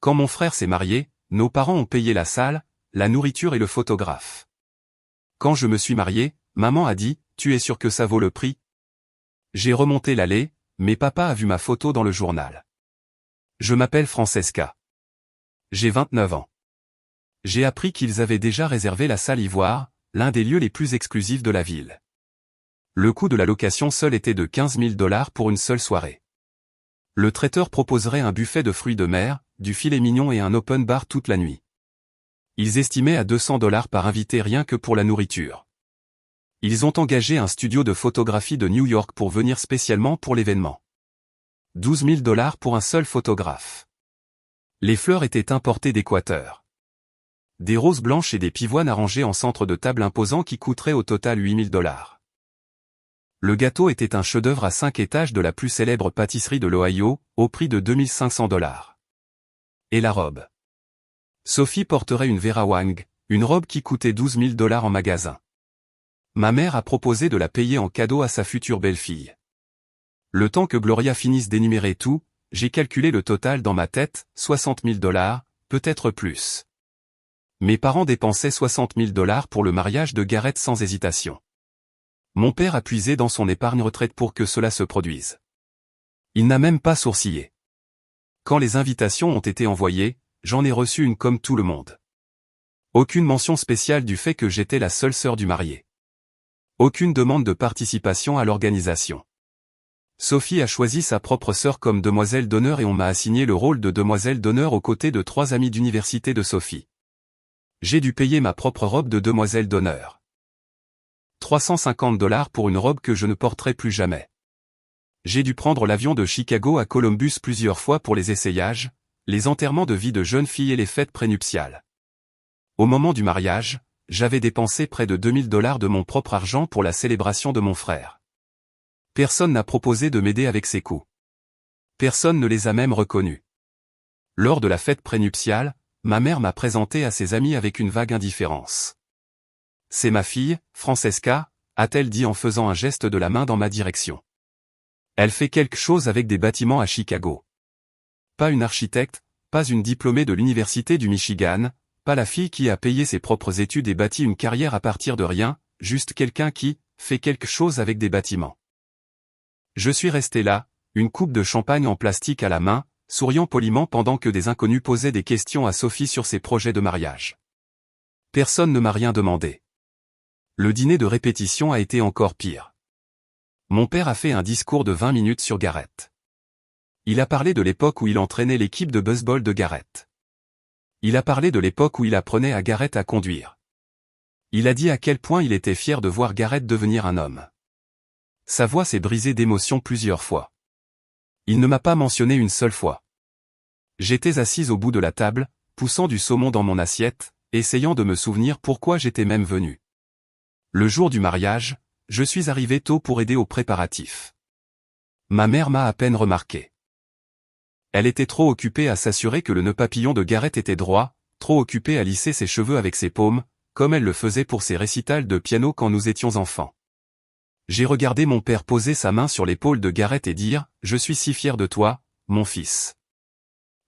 Quand mon frère s'est marié, nos parents ont payé la salle, la nourriture et le photographe. Quand je me suis marié, maman a dit, tu es sûr que ça vaut le prix? J'ai remonté l'allée, mais papa a vu ma photo dans le journal. Je m'appelle Francesca. J'ai 29 ans. J'ai appris qu'ils avaient déjà réservé la salle Ivoire, l'un des lieux les plus exclusifs de la ville. Le coût de la location seule était de 15 000 $ pour une seule soirée. Le traiteur proposerait un buffet de fruits de mer, du filet mignon et un open bar toute la nuit. Ils estimaient à 200 $ par invité rien que pour la nourriture. Ils ont engagé un studio de photographie de New York pour venir spécialement pour l'événement. 12 000 $ pour un seul photographe. Les fleurs étaient importées d'Équateur. Des roses blanches et des pivoines arrangées en centre de table imposant qui coûteraient au total 8 000 $. Le gâteau était un chef-d'œuvre à 5 étages de la plus célèbre pâtisserie de l'Ohio, au prix de 2 500 $. Et la robe. Sophie porterait une Vera Wang, une robe qui coûtait 12 000 $ en magasin. Ma mère a proposé de la payer en cadeau à sa future belle-fille. Le temps que Gloria finisse d'énumérer tout, j'ai calculé le total dans ma tête, 60 000 $, peut-être plus. Mes parents dépensaient 60 000 $ pour le mariage de Gareth sans hésitation. Mon père a puisé dans son épargne retraite pour que cela se produise. Il n'a même pas sourcillé. Quand les invitations ont été envoyées, j'en ai reçu une comme tout le monde. Aucune mention spéciale du fait que j'étais la seule sœur du marié. Aucune demande de participation à l'organisation. Sophie a choisi sa propre sœur comme demoiselle d'honneur et on m'a assigné le rôle de demoiselle d'honneur aux côtés de 3 amis d'université de Sophie. J'ai dû payer ma propre robe de demoiselle d'honneur. 350 $ pour une robe que je ne porterai plus jamais. J'ai dû prendre l'avion de Chicago à Columbus plusieurs fois pour les essayages, les enterrements de vie de jeunes filles et les fêtes prénuptiales. Au moment du mariage, j'avais dépensé près de 2 000 $ de mon propre argent pour la célébration de mon frère. Personne n'a proposé de m'aider avec ces coûts. Personne ne les a même reconnus. Lors de la fête prénuptiale, ma mère m'a présenté à ses amis avec une vague indifférence. C'est ma fille, Francesca, a-t-elle dit en faisant un geste de la main dans ma direction. Elle fait quelque chose avec des bâtiments à Chicago. Pas une architecte, pas une diplômée de l'université du Michigan, pas la fille qui a payé ses propres études et bâti une carrière à partir de rien, juste quelqu'un qui fait quelque chose avec des bâtiments. Je suis resté là, une coupe de champagne en plastique à la main, souriant poliment pendant que des inconnus posaient des questions à Sophie sur ses projets de mariage. Personne ne m'a rien demandé. Le dîner de répétition a été encore pire. Mon père a fait un discours de 20 minutes sur Gareth. Il a parlé de l'époque où il entraînait l'équipe de baseball de Gareth. Il a parlé de l'époque où il apprenait à Gareth à conduire. Il a dit à quel point il était fier de voir Gareth devenir un homme. Sa voix s'est brisée d'émotion plusieurs fois. Il ne m'a pas mentionné une seule fois. J'étais assise au bout de la table, poussant du saumon dans mon assiette, essayant de me souvenir pourquoi j'étais même venu. Le jour du mariage, je suis arrivé tôt pour aider aux préparatifs. Ma mère m'a à peine remarqué. Elle était trop occupée à s'assurer que le nœud papillon de Gareth était droit, trop occupée à lisser ses cheveux avec ses paumes, comme elle le faisait pour ses récitals de piano quand nous étions enfants. J'ai regardé mon père poser sa main sur l'épaule de Gareth et dire « Je suis si fier de toi, mon fils ».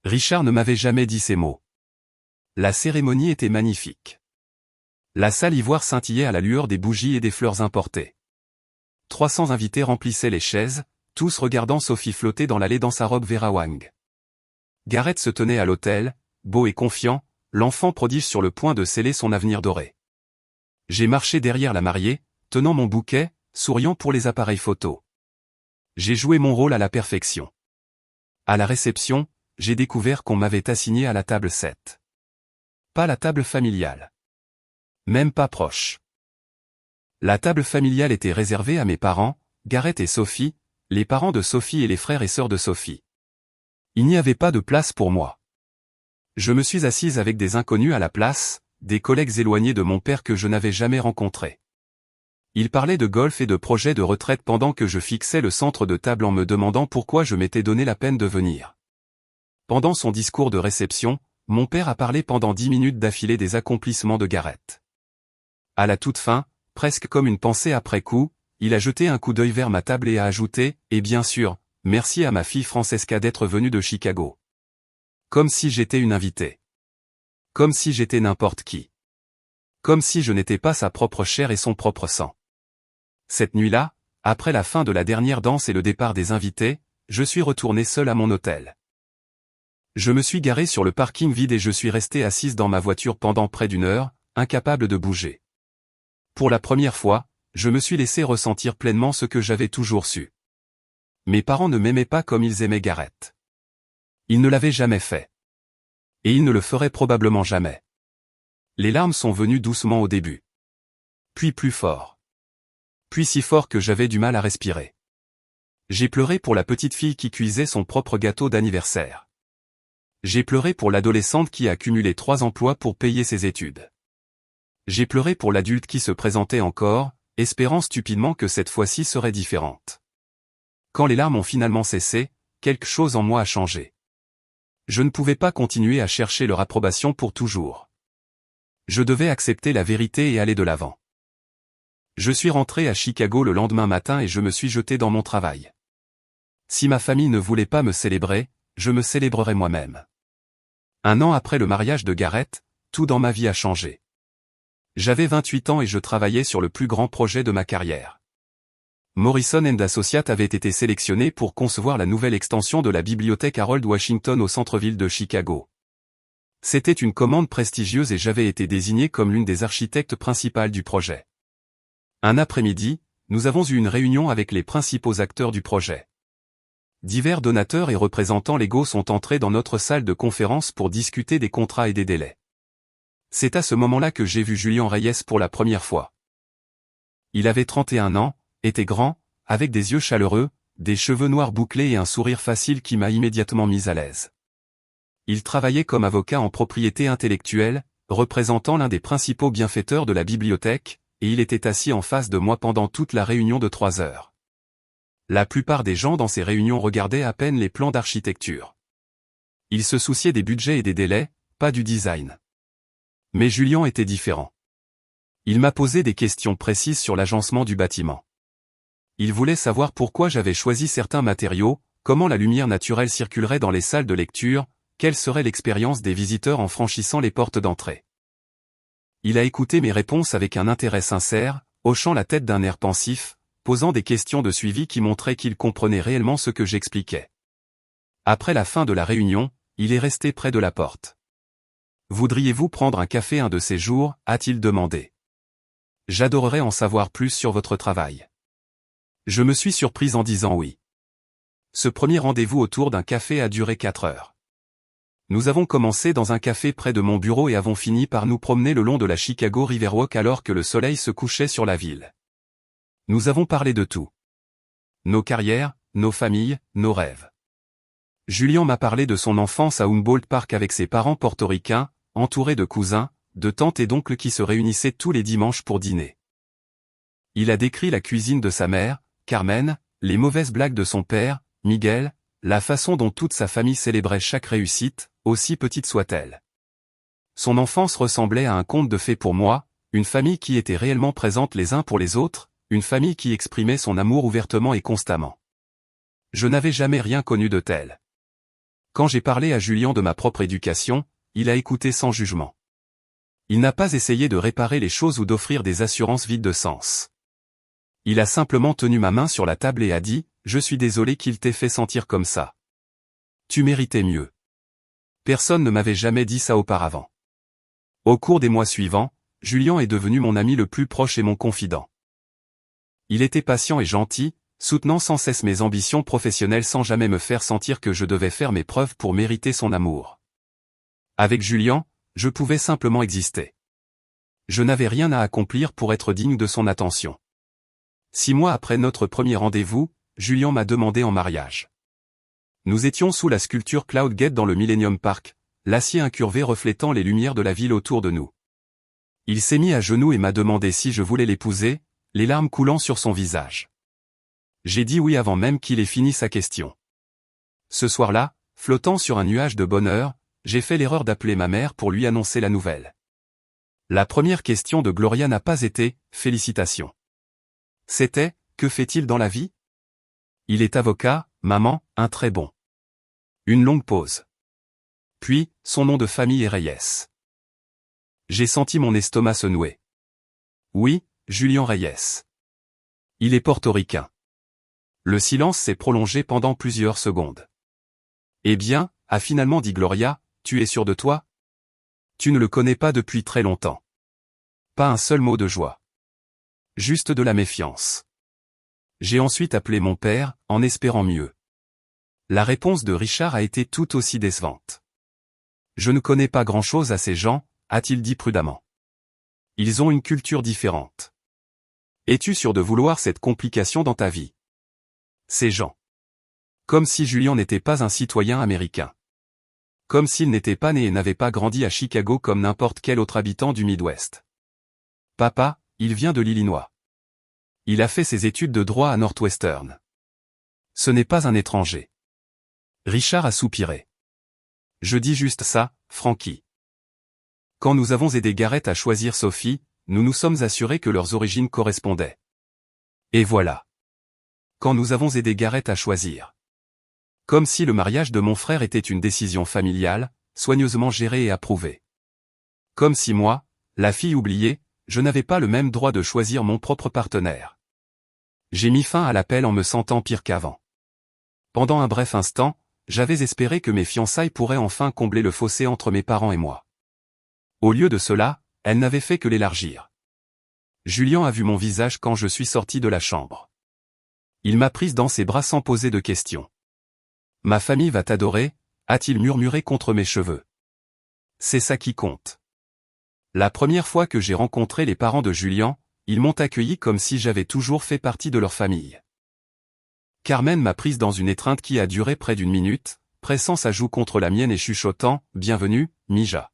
Richard ne m'avait jamais dit ces mots. La cérémonie était magnifique. La salle ivoire scintillait à la lueur des bougies et des fleurs importées. 300 invités remplissaient les chaises, tous regardant Sophie flotter dans l'allée dans sa robe Vera Wang. Gareth se tenait à l'autel, beau et confiant, l'enfant prodige sur le point de sceller son avenir doré. J'ai marché derrière la mariée, tenant mon bouquet, souriant pour les appareils photo. J'ai joué mon rôle à la perfection. À la réception, j'ai découvert qu'on m'avait assigné à la table 7. Pas la table familiale. Même pas proche. La table familiale était réservée à mes parents, Gareth et Sophie, les parents de Sophie et les frères et sœurs de Sophie. Il n'y avait pas de place pour moi. Je me suis assise avec des inconnus à la place, des collègues éloignés de mon père que je n'avais jamais rencontrés. Ils parlaient de golf et de projets de retraite pendant que je fixais le centre de table en me demandant pourquoi je m'étais donné la peine de venir. Pendant son discours de réception, mon père a parlé pendant 10 minutes d'affilée des accomplissements de Gareth. À la toute fin, presque comme une pensée après coup, il a jeté un coup d'œil vers ma table et a ajouté « Et bien sûr, merci à ma fille Francesca d'être venue de Chicago. Comme si j'étais une invitée. Comme si j'étais n'importe qui. Comme si je n'étais pas sa propre chair et son propre sang. Cette nuit-là, après la fin de la dernière danse et le départ des invités, je suis retourné seul à mon hôtel. Je me suis garé sur le parking vide et je suis resté assise dans ma voiture pendant près d'une heure, incapable de bouger. Pour la première fois, je me suis laissé ressentir pleinement ce que j'avais toujours su. Mes parents ne m'aimaient pas comme ils aimaient Gareth. Ils ne l'avaient jamais fait. Et ils ne le feraient probablement jamais. Les larmes sont venues doucement au début. Puis plus fort. Puis si fort que j'avais du mal à respirer. J'ai pleuré pour la petite fille qui cuisait son propre gâteau d'anniversaire. J'ai pleuré pour l'adolescente qui a cumulé 3 emplois pour payer ses études. J'ai pleuré pour l'adulte qui se présentait encore, espérant stupidement que cette fois-ci serait différente. Quand les larmes ont finalement cessé, quelque chose en moi a changé. Je ne pouvais pas continuer à chercher leur approbation pour toujours. Je devais accepter la vérité et aller de l'avant. Je suis rentré à Chicago le lendemain matin et je me suis jeté dans mon travail. Si ma famille ne voulait pas me célébrer, je me célébrerais moi-même. 1 an après le mariage de Gareth, tout dans ma vie a changé. J'avais 28 ans et je travaillais sur le plus grand projet de ma carrière. Morrison & Associates avait été sélectionné pour concevoir la nouvelle extension de la bibliothèque Harold Washington au centre-ville de Chicago. C'était une commande prestigieuse et j'avais été désigné comme l'une des architectes principales du projet. Un après-midi, nous avons eu une réunion avec les principaux acteurs du projet. Divers donateurs et représentants légaux sont entrés dans notre salle de conférence pour discuter des contrats et des délais. C'est à ce moment-là que j'ai vu Julian Reyes pour la première fois. Il avait 31 ans, était grand, avec des yeux chaleureux, des cheveux noirs bouclés et un sourire facile qui m'a immédiatement mis à l'aise. Il travaillait comme avocat en propriété intellectuelle, représentant l'un des principaux bienfaiteurs de la bibliothèque, et il était assis en face de moi pendant toute la réunion de 3 heures. La plupart des gens dans ces réunions regardaient à peine les plans d'architecture. Ils se souciaient des budgets et des délais, pas du design. Mais Julian était différent. Il m'a posé des questions précises sur l'agencement du bâtiment. Il voulait savoir pourquoi j'avais choisi certains matériaux, comment la lumière naturelle circulerait dans les salles de lecture, quelle serait l'expérience des visiteurs en franchissant les portes d'entrée. Il a écouté mes réponses avec un intérêt sincère, hochant la tête d'un air pensif, posant des questions de suivi qui montraient qu'il comprenait réellement ce que j'expliquais. Après la fin de la réunion, il est resté près de la porte. « Voudriez-vous prendre un café un de ces jours ?» a-t-il demandé. « J'adorerais en savoir plus sur votre travail. » Je me suis surprise en disant oui. Ce premier rendez-vous autour d'un café a duré 4 heures. Nous avons commencé dans un café près de mon bureau et avons fini par nous promener le long de la Chicago Riverwalk alors que le soleil se couchait sur la ville. Nous avons parlé de tout. Nos carrières, nos familles, nos rêves. Julian m'a parlé de son enfance à Humboldt Park avec ses parents portoricains, entourés de cousins, de tantes et d'oncles qui se réunissaient tous les dimanches pour dîner. Il a décrit la cuisine de sa mère, Carmen, les mauvaises blagues de son père, Miguel, la façon dont toute sa famille célébrait chaque réussite, aussi petite soit-elle. Son enfance ressemblait à un conte de fées pour moi, une famille qui était réellement présente les uns pour les autres, une famille qui exprimait son amour ouvertement et constamment. Je n'avais jamais rien connu de tel. Quand j'ai parlé à Julian de ma propre éducation, il a écouté sans jugement. Il n'a pas essayé de réparer les choses ou d'offrir des assurances vides de sens. Il a simplement tenu ma main sur la table et a dit « Je suis désolé qu'il t'ait fait sentir comme ça. Tu méritais mieux. » Personne ne m'avait jamais dit ça auparavant. Au cours des mois suivants, Julian est devenu mon ami le plus proche et mon confident. Il était patient et gentil, soutenant sans cesse mes ambitions professionnelles sans jamais me faire sentir que je devais faire mes preuves pour mériter son amour. Avec Julian, je pouvais simplement exister. Je n'avais rien à accomplir pour être digne de son attention. 6 mois après notre premier rendez-vous, Julian m'a demandé en mariage. Nous étions sous la sculpture Cloud Gate dans le Millennium Park, l'acier incurvé reflétant les lumières de la ville autour de nous. Il s'est mis à genoux et m'a demandé si je voulais l'épouser, les larmes coulant sur son visage. J'ai dit oui avant même qu'il ait fini sa question. Ce soir-là, flottant sur un nuage de bonheur, j'ai fait l'erreur d'appeler ma mère pour lui annoncer la nouvelle. La première question de Gloria n'a pas été « Félicitations ». C'était « Que fait-il dans la vie ?» Il est avocat, maman, un très bon. Une longue pause. Puis, son nom de famille est Reyes. J'ai senti mon estomac se nouer. Oui, Julián Reyes. Il est portoricain. Le silence s'est prolongé pendant plusieurs secondes. Eh bien, a finalement dit Gloria, tu es sûr de toi? Tu ne le connais pas depuis très longtemps. Pas un seul mot de joie. Juste de la méfiance. J'ai ensuite appelé mon père, en espérant mieux. La réponse de Richard a été tout aussi décevante. Je ne connais pas grand-chose à ces gens, a-t-il dit prudemment. Ils ont une culture différente. Es-tu sûr de vouloir cette complication dans ta vie? Ces gens. Comme si Julián n'était pas un citoyen américain. Comme s'il n'était pas né et n'avait pas grandi à Chicago comme n'importe quel autre habitant du Midwest. Papa, il vient de l'Illinois. Il a fait ses études de droit à Northwestern. Ce n'est pas un étranger. Richard a soupiré. Je dis juste ça, Frankie. Quand nous avons aidé Garrett à choisir Sophie, nous nous sommes assurés que leurs origines correspondaient. Et voilà. Quand nous avons aidé Garrett à choisir. Comme si le mariage de mon frère était une décision familiale, soigneusement gérée et approuvée. Comme si moi, la fille oubliée, je n'avais pas le même droit de choisir mon propre partenaire. J'ai mis fin à l'appel en me sentant pire qu'avant. Pendant un bref instant, j'avais espéré que mes fiançailles pourraient enfin combler le fossé entre mes parents et moi. Au lieu de cela, elles n'avaient fait que l'élargir. Julián a vu mon visage quand je suis sorti de la chambre. Il m'a prise dans ses bras sans poser de questions. Ma famille va t'adorer, a-t-il murmuré contre mes cheveux. C'est ça qui compte. La première fois que j'ai rencontré les parents de Julián, ils m'ont accueilli comme si j'avais toujours fait partie de leur famille. Carmen m'a prise dans une étreinte qui a duré près d'une minute, pressant sa joue contre la mienne et chuchotant « Bienvenue, Mija.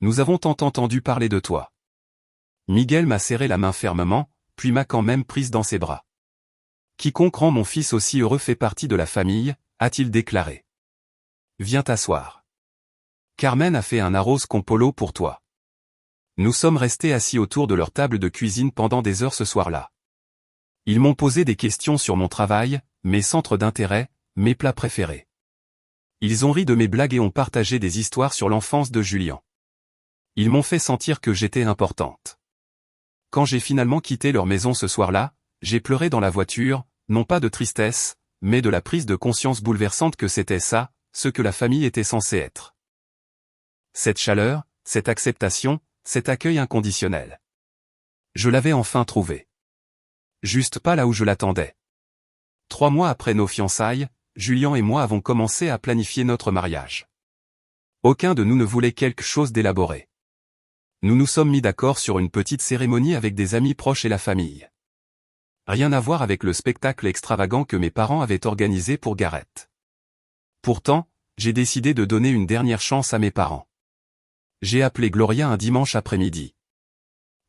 Nous avons tant entendu parler de toi. » Miguel m'a serré la main fermement, puis m'a quand même prise dans ses bras. « Quiconque rend mon fils aussi heureux fait partie de la famille », a-t-il déclaré. « Viens t'asseoir. Carmen a fait un arroz con polo pour toi. » Nous sommes restés assis autour de leur table de cuisine pendant des heures ce soir-là. Ils m'ont posé des questions sur mon travail, mes centres d'intérêt, mes plats préférés. Ils ont ri de mes blagues et ont partagé des histoires sur l'enfance de Julián. Ils m'ont fait sentir que j'étais importante. Quand j'ai finalement quitté leur maison ce soir-là, j'ai pleuré dans la voiture, non pas de tristesse, mais de la prise de conscience bouleversante que c'était ça, ce que la famille était censée être. Cette chaleur, cette acceptation, cet accueil inconditionnel. Je l'avais enfin trouvé. Juste pas là où je l'attendais. 3 mois après nos fiançailles, Julián et moi avons commencé à planifier notre mariage. Aucun de nous ne voulait quelque chose d'élaboré. Nous nous sommes mis d'accord sur une petite cérémonie avec des amis proches et la famille. Rien à voir avec le spectacle extravagant que mes parents avaient organisé pour Garrett. Pourtant, j'ai décidé de donner une dernière chance à mes parents. J'ai appelé Gloria un dimanche après-midi.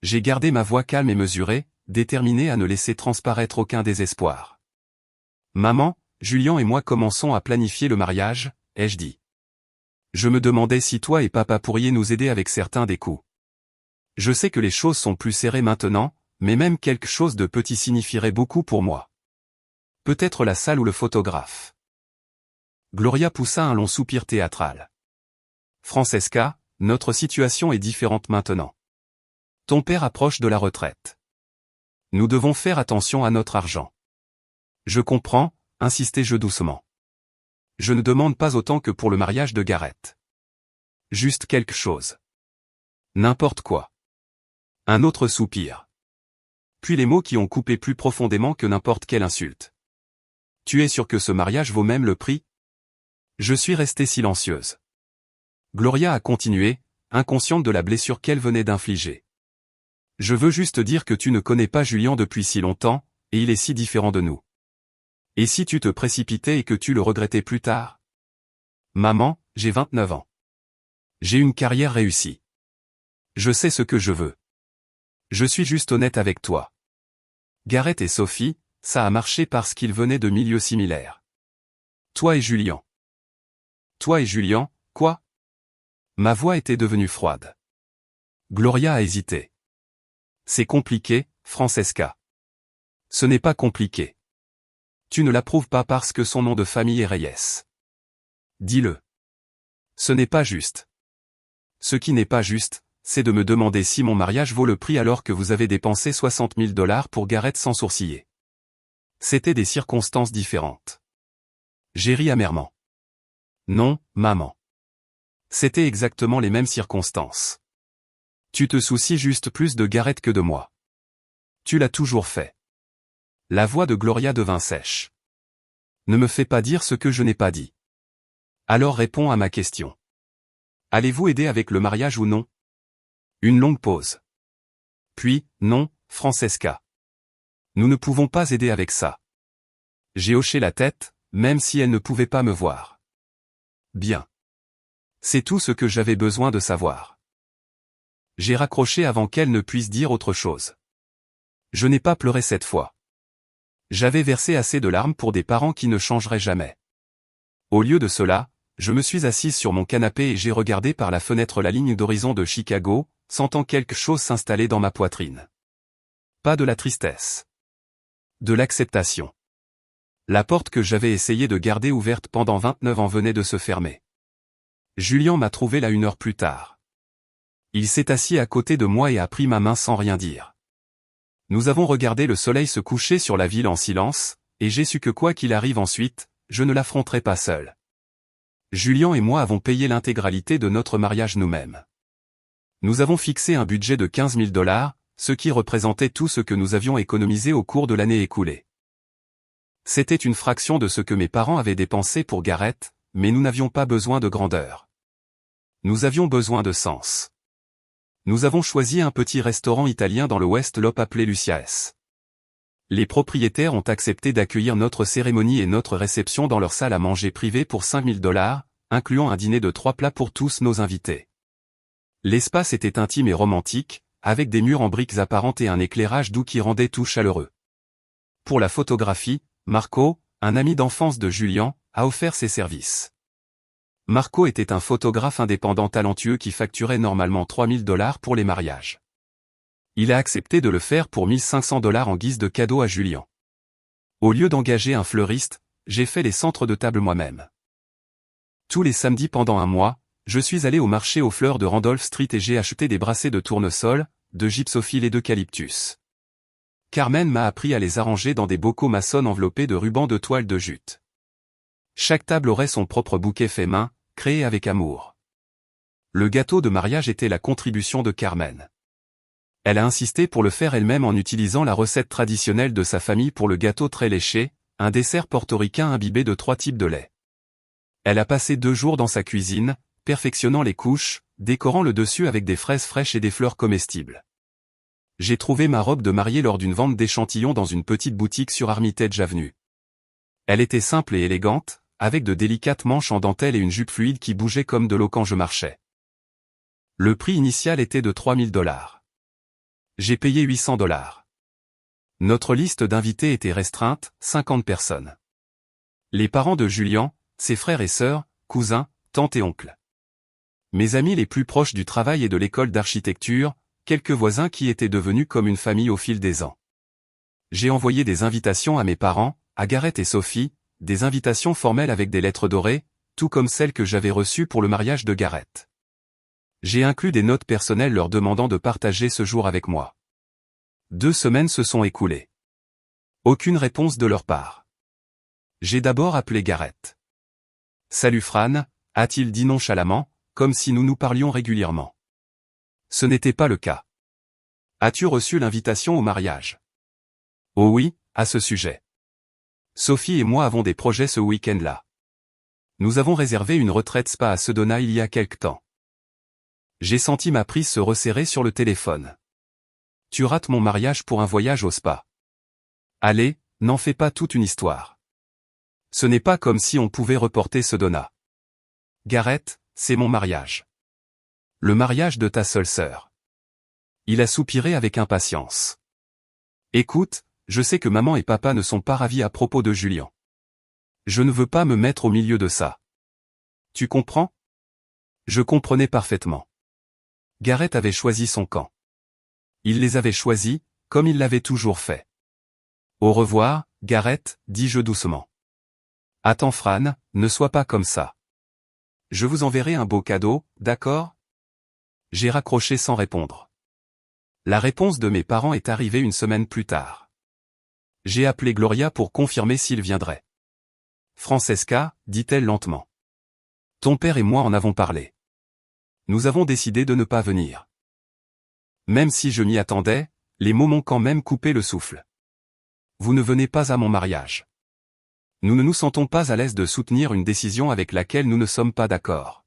J'ai gardé ma voix calme et mesurée, déterminé à ne laisser transparaître aucun désespoir. Maman, Julián et moi commençons à planifier le mariage, ai-je dit. Je me demandais si toi et papa pourriez nous aider avec certains des coups. Je sais que les choses sont plus serrées maintenant, mais même quelque chose de petit signifierait beaucoup pour moi. Peut-être la salle ou le photographe. Gloria poussa un long soupir théâtral. Francesca, notre situation est différente maintenant. Ton père approche de la retraite. Nous devons faire attention à notre argent. Je comprends, insistai-je doucement. Je ne demande pas autant que pour le mariage de Garrett. Juste quelque chose. N'importe quoi. Un autre soupir. Puis les mots qui ont coupé plus profondément que n'importe quelle insulte. Tu es sûr que ce mariage vaut même le prix? Je suis restée silencieuse. Gloria a continué, inconsciente de la blessure qu'elle venait d'infliger. Je veux juste dire que tu ne connais pas Julián depuis si longtemps, et il est si différent de nous. Et si tu te précipitais et que tu le regrettais plus tard? Maman, j'ai 29 ans. J'ai une carrière réussie. Je sais ce que je veux. Je suis juste honnête avec toi. Garrett et Sophie, ça a marché parce qu'ils venaient de milieux similaires. Toi et Julián. Toi et Julián, quoi? Ma voix était devenue froide. Gloria a hésité. C'est compliqué, Francesca. Ce n'est pas compliqué. Tu ne l'approuves pas parce que son nom de famille est Reyes. Dis-le. Ce n'est pas juste. Ce qui n'est pas juste, c'est de me demander si mon mariage vaut le prix alors que vous avez dépensé 60 000 $ pour Gareth sans sourciller. C'étaient des circonstances différentes. J'ai ri amèrement. Non, maman. C'était exactement les mêmes circonstances. Tu te soucies juste plus de Gareth que de moi. Tu l'as toujours fait. La voix de Gloria devint sèche. Ne me fais pas dire ce que je n'ai pas dit. Alors réponds à ma question. Allez-vous aider avec le mariage ou non? Une longue pause. Puis, non, Francesca. Nous ne pouvons pas aider avec ça. J'ai hoché la tête, même si elle ne pouvait pas me voir. Bien. C'est tout ce que j'avais besoin de savoir. J'ai raccroché avant qu'elle ne puisse dire autre chose. Je n'ai pas pleuré cette fois. J'avais versé assez de larmes pour des parents qui ne changeraient jamais. Au lieu de cela, je me suis assise sur mon canapé et j'ai regardé par la fenêtre la ligne d'horizon de Chicago, sentant quelque chose s'installer dans ma poitrine. Pas de la tristesse. De l'acceptation. La porte que j'avais essayé de garder ouverte pendant 29 ans venait de se fermer. Julien m'a trouvé là 1 heure plus tard. Il s'est assis à côté de moi et a pris ma main sans rien dire. Nous avons regardé le soleil se coucher sur la ville en silence, et j'ai su que quoi qu'il arrive ensuite, je ne l'affronterai pas seul. Julien et moi avons payé l'intégralité de notre mariage nous-mêmes. Nous avons fixé un budget de 15 000 $, ce qui représentait tout ce que nous avions économisé au cours de l'année écoulée. C'était une fraction de ce que mes parents avaient dépensé pour Gareth, mais nous n'avions pas besoin de grandeur. Nous avions besoin de sens. Nous avons choisi un petit restaurant italien dans le West Loop appelé Lucia's. Les propriétaires ont accepté d'accueillir notre cérémonie et notre réception dans leur salle à manger privée pour 5 000 $, incluant un dîner de 3 plats pour tous nos invités. L'espace était intime et romantique, avec des murs en briques apparentes et un éclairage doux qui rendait tout chaleureux. Pour la photographie, Marco, un ami d'enfance de Julien, a offert ses services. Marco était un photographe indépendant talentueux qui facturait normalement 3 000 $ pour les mariages. Il a accepté de le faire pour 1 500 $ en guise de cadeau à Julien. Au lieu d'engager un fleuriste, j'ai fait les centres de table moi-même. Tous les samedis pendant 1 mois, je suis allé au marché aux fleurs de Randolph Street et j'ai acheté des brassées de tournesol, de gypsophile et d'eucalyptus. Carmen m'a appris à les arranger dans des bocaux maçons enveloppés de rubans de toile de jute. Chaque table aurait son propre bouquet fait main, créé avec amour. Le gâteau de mariage était la contribution de Carmen. Elle a insisté pour le faire elle-même en utilisant la recette traditionnelle de sa famille pour le gâteau très léché, un dessert portoricain imbibé de 3 types de lait. Elle a passé 2 jours dans sa cuisine, perfectionnant les couches, décorant le dessus avec des fraises fraîches et des fleurs comestibles. J'ai trouvé ma robe de mariée lors d'une vente d'échantillons dans une petite boutique sur Armitage Avenue. Elle était simple et élégante, avec de délicates manches en dentelle et une jupe fluide qui bougeait comme de l'eau quand je marchais. Le prix initial était de 3 000 $. J'ai payé 800 $. Notre liste d'invités était restreinte, 50 personnes. Les parents de Julien, ses frères et sœurs, cousins, tantes et oncles. Mes amis les plus proches du travail et de l'école d'architecture, quelques voisins qui étaient devenus comme une famille au fil des ans. J'ai envoyé des invitations à mes parents, à Gareth et Sophie, des invitations formelles avec des lettres dorées, tout comme celles que j'avais reçues pour le mariage de Gareth. J'ai inclus des notes personnelles leur demandant de partager ce jour avec moi. 2 semaines se sont écoulées. Aucune réponse de leur part. J'ai d'abord appelé Gareth. « Salut Fran », a-t-il dit nonchalamment, comme si nous nous parlions régulièrement. Ce n'était pas le cas. « As-tu reçu l'invitation au mariage ?»« Oh oui, à ce sujet. Sophie et moi avons des projets ce week-end-là. Nous avons réservé une retraite spa à Sedona il y a quelque temps. » J'ai senti ma prise se resserrer sur le téléphone. « Tu rates mon mariage pour un voyage au spa. Allez, n'en fais pas toute une histoire. Ce n'est pas comme si on pouvait reporter Sedona. Gareth, c'est mon mariage. Le mariage de ta seule sœur. » Il a soupiré avec impatience. « Écoute, je sais que maman et papa ne sont pas ravis à propos de Julien. Je ne veux pas me mettre au milieu de ça. Tu comprends ? » Je comprenais parfaitement. Gareth avait choisi son camp. Il les avait choisis, comme il l'avait toujours fait. « Au revoir, Gareth, dis-je doucement. Attends Fran, ne sois pas comme ça. Je vous enverrai un beau cadeau, d'accord? J'ai raccroché sans répondre. La réponse de mes parents est arrivée une semaine plus tard. J'ai appelé Gloria pour confirmer s'il viendrait. Francesca, dit-elle lentement. Ton père et moi en avons parlé. Nous avons décidé de ne pas venir. Même si je m'y attendais, les mots m'ont quand même coupé le souffle. Vous ne venez pas à mon mariage. Nous ne nous sentons pas à l'aise de soutenir une décision avec laquelle nous ne sommes pas d'accord.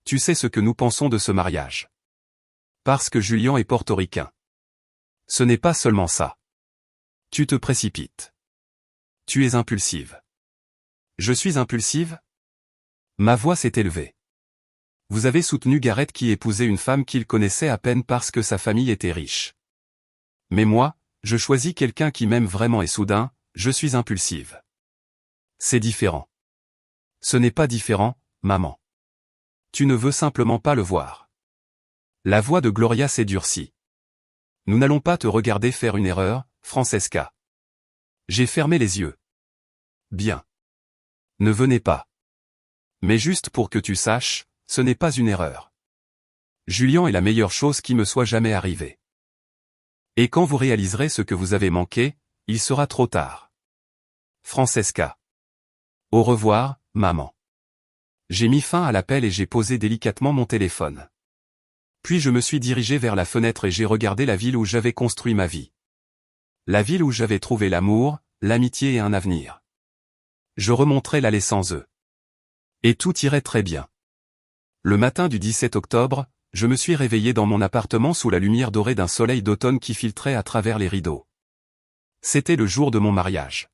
Tu sais ce que nous pensons de ce mariage. Parce que Julian est portoricain. Ce n'est pas seulement ça. Tu te précipites. Tu es impulsive. Je suis impulsive? Ma voix s'est élevée. Vous avez soutenu Gareth qui épousait une femme qu'il connaissait à peine parce que sa famille était riche. Mais moi, je choisis quelqu'un qui m'aime vraiment et soudain, je suis impulsive. C'est différent. Ce n'est pas différent, maman. Tu ne veux simplement pas le voir. La voix de Gloria s'est durcie. Nous n'allons pas te regarder faire une erreur, Francesca. J'ai fermé les yeux. Bien. Ne venez pas. Mais juste pour que tu saches, ce n'est pas une erreur. Julian est la meilleure chose qui me soit jamais arrivée. Et quand vous réaliserez ce que vous avez manqué, il sera trop tard. Francesca. Au revoir, maman. J'ai mis fin à l'appel et j'ai posé délicatement mon téléphone. Puis je me suis dirigé vers la fenêtre et j'ai regardé la ville où j'avais construit ma vie. La ville où j'avais trouvé l'amour, l'amitié et un avenir. Je remonterais l'allée sans eux. Et tout irait très bien. Le matin du 17 octobre, je me suis réveillé dans mon appartement sous la lumière dorée d'un soleil d'automne qui filtrait à travers les rideaux. C'était le jour de mon mariage.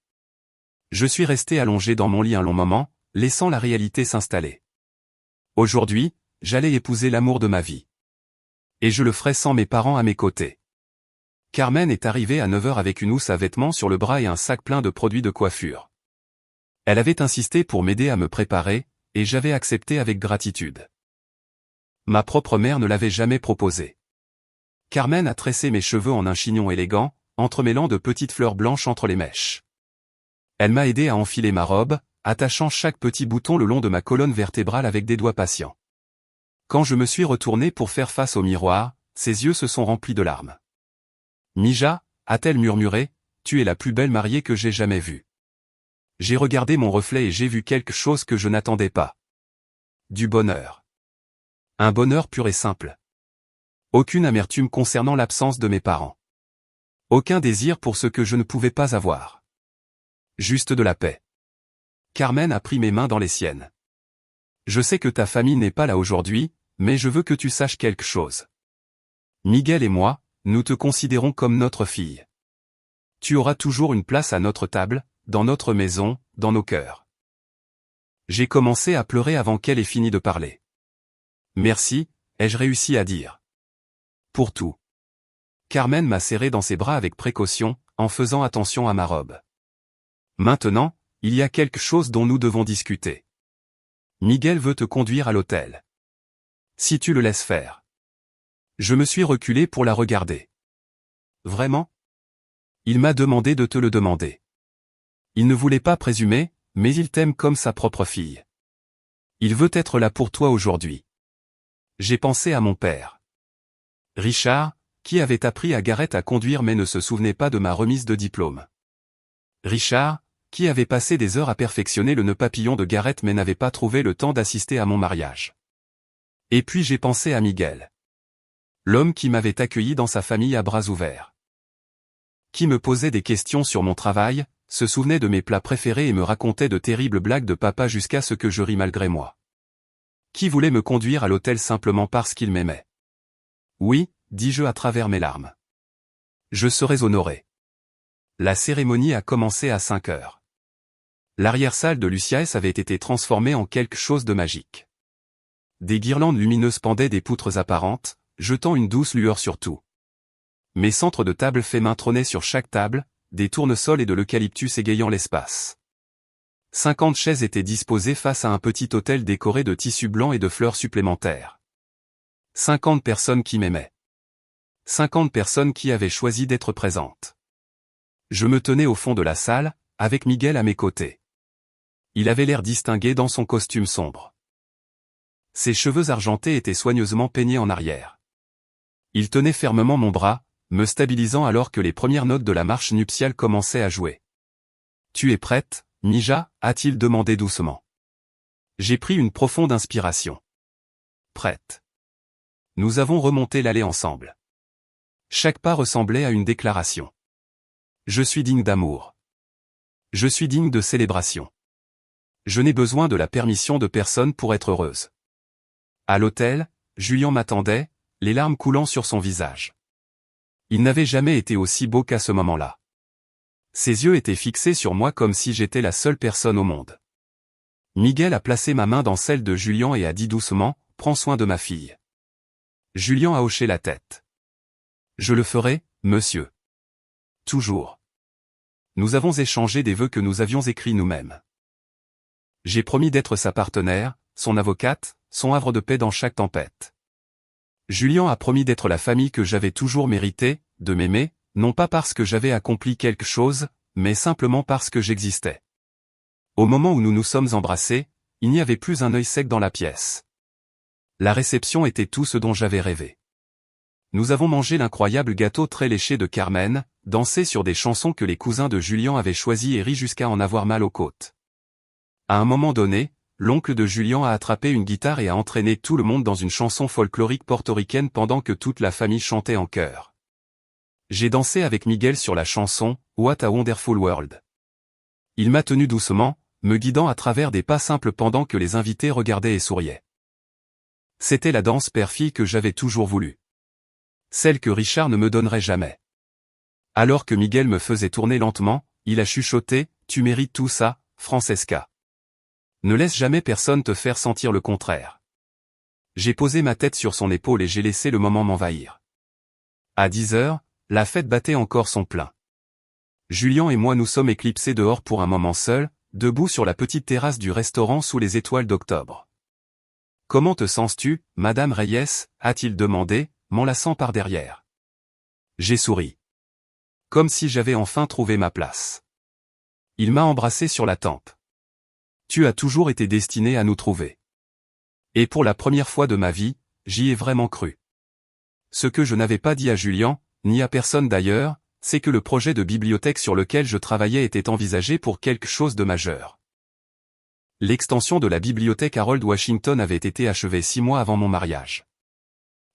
Je suis resté allongé dans mon lit un long moment, laissant la réalité s'installer. Aujourd'hui, j'allais épouser l'amour de ma vie. Et je le ferai sans mes parents à mes côtés. Carmen est arrivée à 9h avec une housse à vêtements sur le bras et un sac plein de produits de coiffure. Elle avait insisté pour m'aider à me préparer, et j'avais accepté avec gratitude. Ma propre mère ne l'avait jamais proposé. Carmen a tressé mes cheveux en un chignon élégant, entremêlant de petites fleurs blanches entre les mèches. Elle m'a aidé à enfiler ma robe, attachant chaque petit bouton le long de ma colonne vertébrale avec des doigts patients. Quand je me suis retourné pour faire face au miroir, ses yeux se sont remplis de larmes. Mija, a-t-elle murmuré, tu es la plus belle mariée que j'ai jamais vue. J'ai regardé mon reflet et j'ai vu quelque chose que je n'attendais pas. Du bonheur. Un bonheur pur et simple. Aucune amertume concernant l'absence de mes parents. Aucun désir pour ce que je ne pouvais pas avoir. Juste de la paix. Carmen a pris mes mains dans les siennes. Je sais que ta famille n'est pas là aujourd'hui, mais je veux que tu saches quelque chose. Miguel et moi, nous te considérons comme notre fille. Tu auras toujours une place à notre table, dans notre maison, dans nos cœurs. J'ai commencé à pleurer avant qu'elle ait fini de parler. Merci, ai-je réussi à dire. Pour tout. Carmen m'a serré dans ses bras avec précaution, en faisant attention à ma robe. Maintenant, il y a quelque chose dont nous devons discuter. Miguel veut te conduire à l'hôtel. Si tu le laisses faire. Je me suis reculé pour la regarder. Vraiment? Il m'a demandé de te le demander. Il ne voulait pas présumer, mais il t'aime comme sa propre fille. Il veut être là pour toi aujourd'hui. J'ai pensé à mon père. Richard, qui avait appris à Gareth à conduire mais ne se souvenait pas de ma remise de diplôme. Richard, qui avait passé des heures à perfectionner le nœud papillon de Gareth mais n'avait pas trouvé le temps d'assister à mon mariage. Et puis j'ai pensé à Miguel. L'homme qui m'avait accueilli dans sa famille à bras ouverts. Qui me posait des questions sur mon travail, se souvenait de mes plats préférés et me racontait de terribles blagues de papa jusqu'à ce que je ris malgré moi. Qui voulait me conduire à l'hôtel simplement parce qu'il m'aimait. Oui, dis-je à travers mes larmes. Je serais honoré. La cérémonie a commencé à 5h. L'arrière-salle de Luciaès avait été transformée en quelque chose de magique. Des guirlandes lumineuses pendaient des poutres apparentes, jetant une douce lueur sur tout. Mes centres de table faits main trônaient sur chaque table, des tournesols et de l'eucalyptus égayant l'espace. 50 chaises étaient disposées face à un petit autel décoré de tissus blancs et de fleurs supplémentaires. 50 personnes qui m'aimaient. 50 personnes qui avaient choisi d'être présentes. Je me tenais au fond de la salle, avec Miguel à mes côtés. Il avait l'air distingué dans son costume sombre. Ses cheveux argentés étaient soigneusement peignés en arrière. Il tenait fermement mon bras, me stabilisant alors que les premières notes de la marche nuptiale commençaient à jouer. « Tu es prête, Mija » a-t-il demandé doucement. J'ai pris une profonde inspiration. Prête. Nous avons remonté l'allée ensemble. Chaque pas ressemblait à une déclaration. Je suis digne d'amour. Je suis digne de célébration. Je n'ai besoin de la permission de personne pour être heureuse. À l'hôtel, Julien m'attendait, les larmes coulant sur son visage. Il n'avait jamais été aussi beau qu'à ce moment-là. Ses yeux étaient fixés sur moi comme si j'étais la seule personne au monde. Miguel a placé ma main dans celle de Julien et a dit doucement, « Prends soin de ma fille. » Julien a hoché la tête. « Je le ferai, monsieur. » Toujours. Nous avons échangé des vœux que nous avions écrits nous-mêmes. J'ai promis d'être sa partenaire, son avocate, son havre de paix dans chaque tempête. Julien a promis d'être la famille que j'avais toujours méritée, de m'aimer, non pas parce que j'avais accompli quelque chose, mais simplement parce que j'existais. Au moment où nous nous sommes embrassés, il n'y avait plus un œil sec dans la pièce. La réception était tout ce dont j'avais rêvé. Nous avons mangé l'incroyable gâteau très léché de Carmen, dansé sur des chansons que les cousins de Julien avaient choisies et ri jusqu'à en avoir mal aux côtes. À un moment donné, l'oncle de Julien a attrapé une guitare et a entraîné tout le monde dans une chanson folklorique portoricaine pendant que toute la famille chantait en chœur. J'ai dansé avec Miguel sur la chanson « What a Wonderful World ». Il m'a tenu doucement, me guidant à travers des pas simples pendant que les invités regardaient et souriaient. C'était la danse père-fille que j'avais toujours voulu. Celle que Richard ne me donnerait jamais. Alors que Miguel me faisait tourner lentement, il a chuchoté « Tu mérites tout ça, Francesca. Ne laisse jamais personne te faire sentir le contraire. » J'ai posé ma tête sur son épaule et j'ai laissé le moment m'envahir. À 10 heures, la fête battait encore son plein. Julien et moi nous sommes éclipsés dehors pour un moment seuls, debout sur la petite terrasse du restaurant sous les étoiles d'octobre. « Comment te sens-tu, Madame Reyes » a-t-il demandé, m'enlaçant par derrière. J'ai souri. Comme si j'avais enfin trouvé ma place. Il m'a embrassé sur la tempe. « Tu as toujours été destiné à nous trouver. » Et pour la première fois de ma vie, j'y ai vraiment cru. Ce que je n'avais pas dit à Julien, ni à personne d'ailleurs, c'est que le projet de bibliothèque sur lequel je travaillais était envisagé pour quelque chose de majeur. L'extension de la bibliothèque Harold Washington avait été achevée 6 mois avant mon mariage.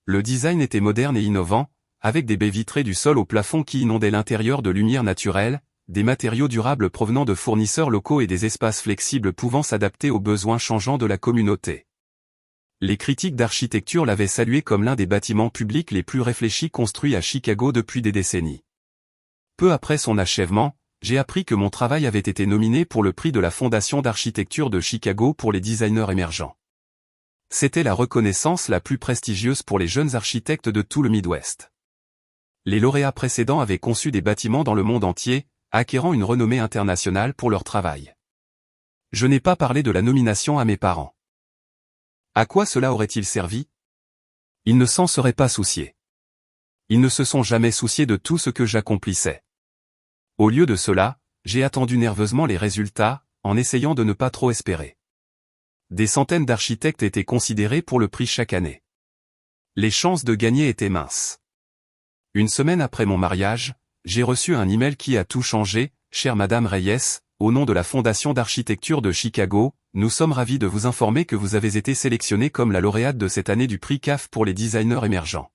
Le design était moderne et innovant, avec des baies vitrées du sol au plafond qui inondaient l'intérieur de lumière naturelle, des matériaux durables provenant de fournisseurs locaux et des espaces flexibles pouvant s'adapter aux besoins changeants de la communauté. Les critiques d'architecture l'avaient salué comme l'un des bâtiments publics les plus réfléchis construits à Chicago depuis des décennies. Peu après son achèvement, j'ai appris que mon travail avait été nominé pour le prix de la Fondation d'architecture de Chicago pour les designers émergents. C'était la reconnaissance la plus prestigieuse pour les jeunes architectes de tout le Midwest. Les lauréats précédents avaient conçu des bâtiments dans le monde entier, acquérant une renommée internationale pour leur travail. Je n'ai pas parlé de la nomination à mes parents. À quoi cela aurait-il servi? Ils ne s'en seraient pas souciés. Ils ne se sont jamais souciés de tout ce que j'accomplissais. Au lieu de cela, j'ai attendu nerveusement les résultats, en essayant de ne pas trop espérer. Des centaines d'architectes étaient considérés pour le prix chaque année. Les chances de gagner étaient minces. Une semaine après mon mariage, j'ai reçu un email qui a tout changé, « Chère Madame Reyes, au nom de la Fondation d'architecture de Chicago, nous sommes ravis de vous informer que vous avez été sélectionnée comme la lauréate de cette année du prix CAF pour les designers émergents. »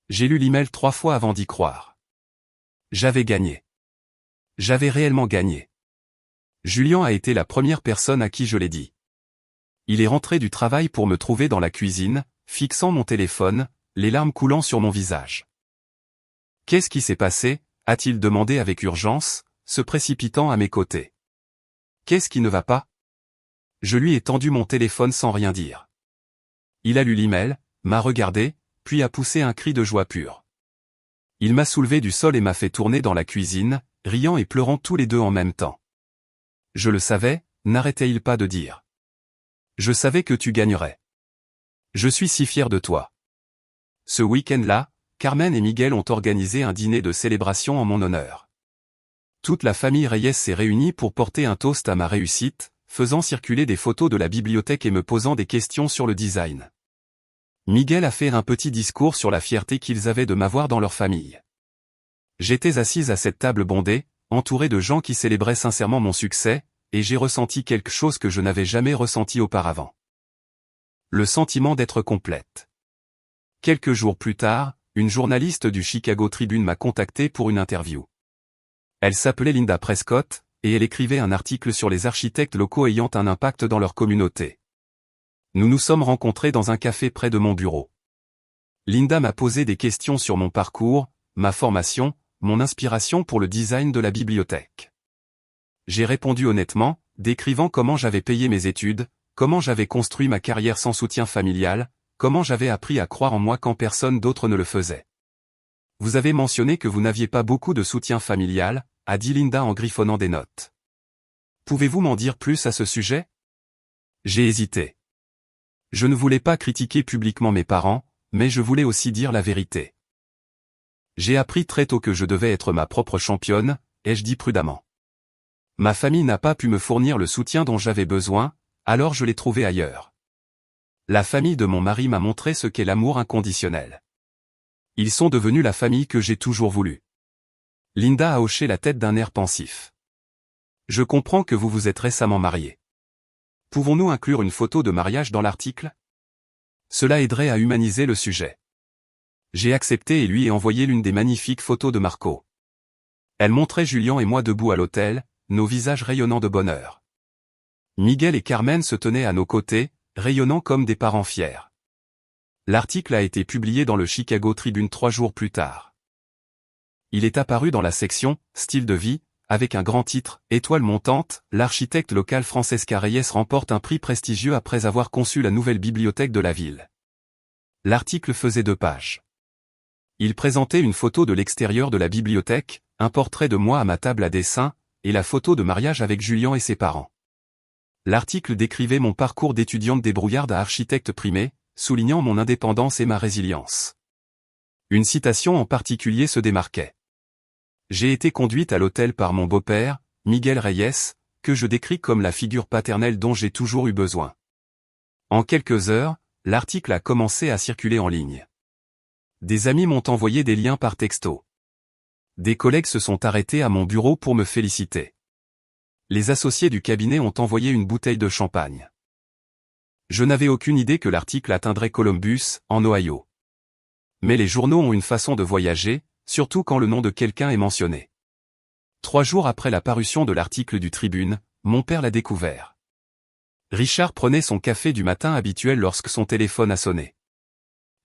J'ai lu l'email 3 fois avant d'y croire. J'avais gagné. J'avais réellement gagné. Julien a été la première personne à qui je l'ai dit. Il est rentré du travail pour me trouver dans la cuisine, fixant mon téléphone, les larmes coulant sur mon visage. « Qu'est-ce qui s'est passé » a-t-il demandé avec urgence, se précipitant à mes côtés. « Qu'est-ce qui ne va pas ?» Je lui ai tendu mon téléphone sans rien dire. Il a lu l'email, m'a regardé, puis a poussé un cri de joie pure. Il m'a soulevé du sol et m'a fait tourner dans la cuisine, riant et pleurant tous les deux en même temps. Je le savais, n'arrêtait-il pas de dire. Je savais que tu gagnerais. Je suis si fier de toi. Ce week-end-là, Carmen et Miguel ont organisé un dîner de célébration en mon honneur. Toute la famille Reyes s'est réunie pour porter un toast à ma réussite, faisant circuler des photos de la bibliothèque et me posant des questions sur le design. Miguel a fait un petit discours sur la fierté qu'ils avaient de m'avoir dans leur famille. J'étais assise à cette table bondée, entourée de gens qui célébraient sincèrement mon succès, et j'ai ressenti quelque chose que je n'avais jamais ressenti auparavant. Le sentiment d'être complète. Quelques jours plus tard, une journaliste du Chicago Tribune m'a contacté pour une interview. Elle s'appelait Linda Prescott, et elle écrivait un article sur les architectes locaux ayant un impact dans leur communauté. Nous nous sommes rencontrés dans un café près de mon bureau. Linda m'a posé des questions sur mon parcours, ma formation, mon inspiration pour le design de la bibliothèque. J'ai répondu honnêtement, décrivant comment j'avais payé mes études, comment j'avais construit ma carrière sans soutien familial, comment j'avais appris à croire en moi quand personne d'autre ne le faisait. Vous avez mentionné que vous n'aviez pas beaucoup de soutien familial, a dit Linda en griffonnant des notes. Pouvez-vous m'en dire plus à ce sujet? J'ai hésité. Je ne voulais pas critiquer publiquement mes parents, mais je voulais aussi dire la vérité. J'ai appris très tôt que je devais être ma propre championne, ai-je dit prudemment. Ma famille n'a pas pu me fournir le soutien dont j'avais besoin, alors je l'ai trouvé ailleurs. La famille de mon mari m'a montré ce qu'est l'amour inconditionnel. Ils sont devenus la famille que j'ai toujours voulu. Linda a hoché la tête d'un air pensif. Je comprends que vous vous êtes récemment marié. Pouvons-nous inclure une photo de mariage dans l'article? Cela aiderait à humaniser le sujet. J'ai accepté et lui ai envoyé l'une des magnifiques photos de Marco. Elle montrait Julien et moi debout à l'autel, nos visages rayonnants de bonheur. Miguel et Carmen se tenaient à nos côtés, rayonnant comme des parents fiers. L'article a été publié dans le Chicago Tribune 3 jours plus tard. Il est apparu dans la section « Style de vie », avec un grand titre « Étoile montante », l'architecte local Francesca Reyes remporte un prix prestigieux après avoir conçu la nouvelle bibliothèque de la ville. L'article faisait 2 pages. Il présentait une photo de l'extérieur de la bibliothèque, un portrait de moi à ma table à dessin, et la photo de mariage avec Julien et ses parents. L'article décrivait mon parcours d'étudiante débrouillarde à architecte primé, soulignant mon indépendance et ma résilience. Une citation en particulier se démarquait. J'ai été conduite à l'hôtel par mon beau-père, Miguel Reyes, que je décris comme la figure paternelle dont j'ai toujours eu besoin. En quelques heures, l'article a commencé à circuler en ligne. Des amis m'ont envoyé des liens par texto. Des collègues se sont arrêtés à mon bureau pour me féliciter. Les associés du cabinet ont envoyé une bouteille de champagne. Je n'avais aucune idée que l'article atteindrait Columbus, en Ohio. Mais les journaux ont une façon de voyager, surtout quand le nom de quelqu'un est mentionné. 3 jours après la parution de l'article du Tribune, mon père l'a découvert. Richard prenait son café du matin habituel lorsque son téléphone a sonné.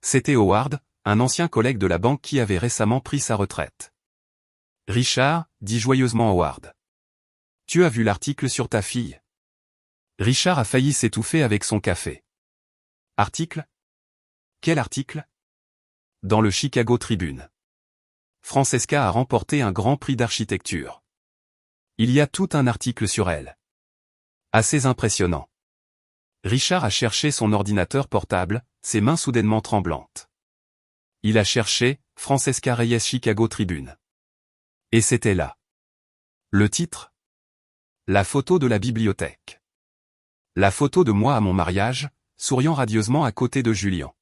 C'était Howard, un ancien collègue de la banque qui avait récemment pris sa retraite. « Richard », dit joyeusement Howard. « Tu as vu l'article sur ta fille ?» Richard a failli s'étouffer avec son café. « Article ? Quel article ? » Dans le Chicago Tribune. Francesca a remporté un grand prix d'architecture. Il y a tout un article sur elle. Assez impressionnant. Richard a cherché son ordinateur portable, ses mains soudainement tremblantes. Il a cherché « Francesca Reyes Chicago Tribune ». Et c'était là. Le titre ? La photo de la bibliothèque. La photo de moi à mon mariage, souriant radieusement à côté de Julien.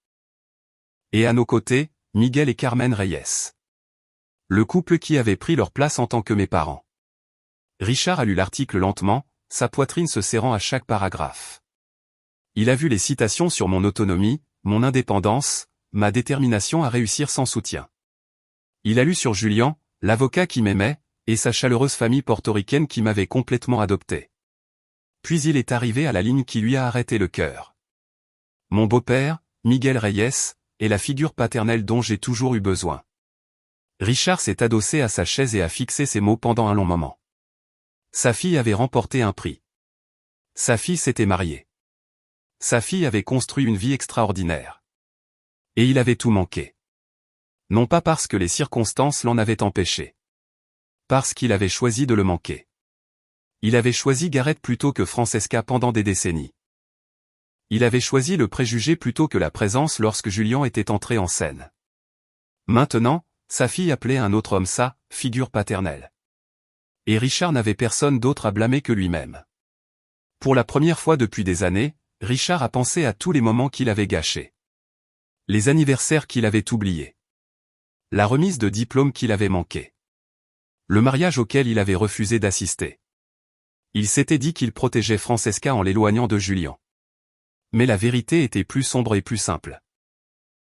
Et à nos côtés, Miguel et Carmen Reyes. Le couple qui avait pris leur place en tant que mes parents. Richard a lu l'article lentement, sa poitrine se serrant à chaque paragraphe. Il a vu les citations sur mon autonomie, mon indépendance, ma détermination à réussir sans soutien. Il a lu sur Julien, l'avocat qui m'aimait, et sa chaleureuse famille portoricaine qui m'avait complètement adopté. Puis il est arrivé à la ligne qui lui a arrêté le cœur. Mon beau-père, Miguel Reyes, est la figure paternelle dont j'ai toujours eu besoin. Richard s'est adossé à sa chaise et a fixé ses mots pendant un long moment. Sa fille avait remporté un prix. Sa fille s'était mariée. Sa fille avait construit une vie extraordinaire. Et il avait tout manqué. Non pas parce que les circonstances l'en avaient empêché. Parce qu'il avait choisi de le manquer. Il avait choisi Gareth plutôt que Francesca pendant des décennies. Il avait choisi le préjugé plutôt que la présence lorsque Julien était entré en scène. Maintenant, sa fille appelait un autre homme sa figure paternelle. Et Richard n'avait personne d'autre à blâmer que lui-même. Pour la première fois depuis des années, Richard a pensé à tous les moments qu'il avait gâchés. Les anniversaires qu'il avait oubliés. La remise de diplôme qu'il avait manqué. Le mariage auquel il avait refusé d'assister. Il s'était dit qu'il protégeait Francesca en l'éloignant de Julien. Mais la vérité était plus sombre et plus simple.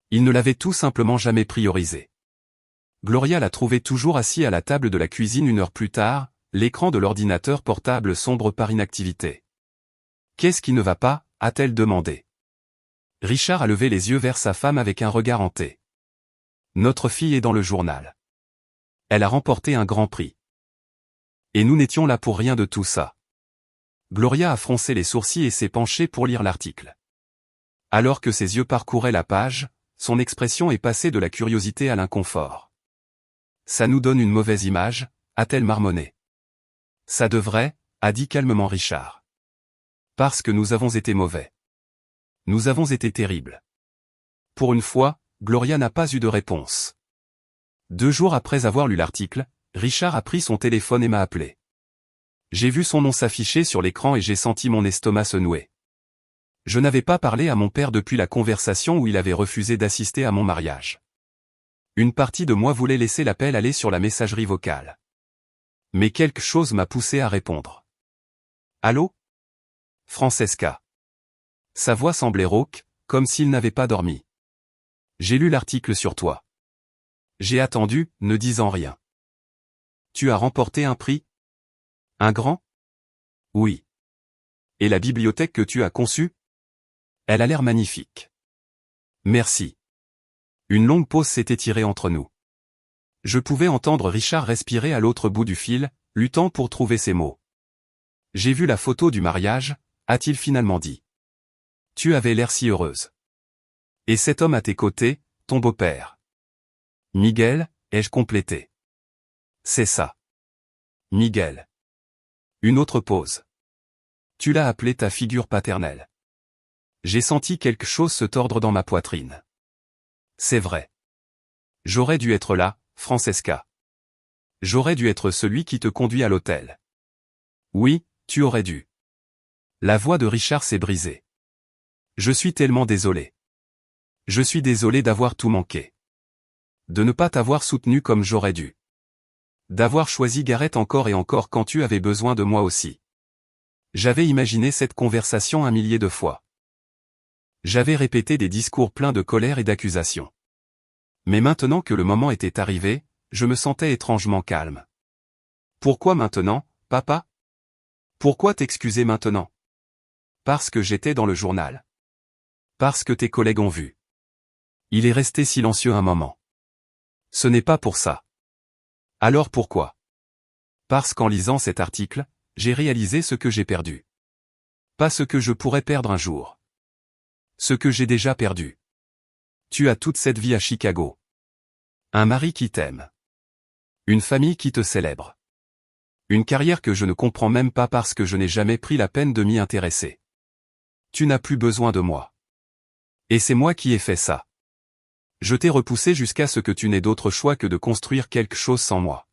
Il ne l'avait tout simplement jamais priorisé. Gloria l'a trouvé toujours assis à la table de la cuisine 1 heure plus tard, l'écran de l'ordinateur portable sombre par inactivité. « Qu'est-ce qui ne va pas ?» a-t-elle demandé. Richard a levé les yeux vers sa femme avec un regard hanté. « Notre fille est dans le journal. Elle a remporté un grand prix. Et nous n'étions là pour rien de tout ça. » Gloria a froncé les sourcils et s'est penchée pour lire l'article. Alors que ses yeux parcouraient la page, son expression est passée de la curiosité à l'inconfort. « Ça nous donne une mauvaise image », a-t-elle marmonné. « Ça devrait », a dit calmement Richard. « Parce que nous avons été mauvais. Nous avons été terribles. » Pour une fois, Gloria n'a pas eu de réponse. 2 jours après avoir lu l'article, Richard a pris son téléphone et m'a appelé. J'ai vu son nom s'afficher sur l'écran et j'ai senti mon estomac se nouer. Je n'avais pas parlé à mon père depuis la conversation où il avait refusé d'assister à mon mariage. Une partie de moi voulait laisser l'appel aller sur la messagerie vocale. Mais quelque chose m'a poussé à répondre. « Allô ? Francesca. » Sa voix semblait rauque, comme s'il n'avait pas dormi. « J'ai lu l'article sur toi. J'ai attendu, ne disant rien. Tu as remporté un prix ? Un grand ? Oui. Et la bibliothèque que tu as conçue ? Elle a l'air magnifique. Merci. » Une longue pause s'est étirée entre nous. Je pouvais entendre Richard respirer à l'autre bout du fil, luttant pour trouver ses mots. « J'ai vu la photo du mariage, » a-t-il finalement dit. « Tu avais l'air si heureuse. Et cet homme à tes côtés, ton beau-père. »« Miguel », ai-je complété. « C'est ça. Miguel. » Une autre pause. « Tu l'as appelé ta figure paternelle. » J'ai senti quelque chose se tordre dans ma poitrine. C'est vrai. J'aurais dû être là, Francesca. J'aurais dû être celui qui te conduit à l'hôtel. Oui, tu aurais dû. La voix de Richard s'est brisée. Je suis tellement désolé. Je suis désolé d'avoir tout manqué. De ne pas t'avoir soutenu comme j'aurais dû. D'avoir choisi Gareth encore et encore quand tu avais besoin de moi aussi. J'avais imaginé cette conversation 1 millier de fois. J'avais répété des discours pleins de colère et d'accusation. Mais maintenant que le moment était arrivé, je me sentais étrangement calme. Pourquoi maintenant, papa ? Pourquoi t'excuser maintenant ? Parce que j'étais dans le journal. Parce que tes collègues ont vu. Il est resté silencieux un moment. Ce n'est pas pour ça. Alors pourquoi ? Parce qu'en lisant cet article, j'ai réalisé ce que j'ai perdu. Pas ce que je pourrais perdre un jour. Ce que j'ai déjà perdu. Tu as toute cette vie à Chicago. Un mari qui t'aime. Une famille qui te célèbre. Une carrière que je ne comprends même pas parce que je n'ai jamais pris la peine de m'y intéresser. Tu n'as plus besoin de moi. Et c'est moi qui ai fait ça. Je t'ai repoussé jusqu'à ce que tu n'aies d'autre choix que de construire quelque chose sans moi.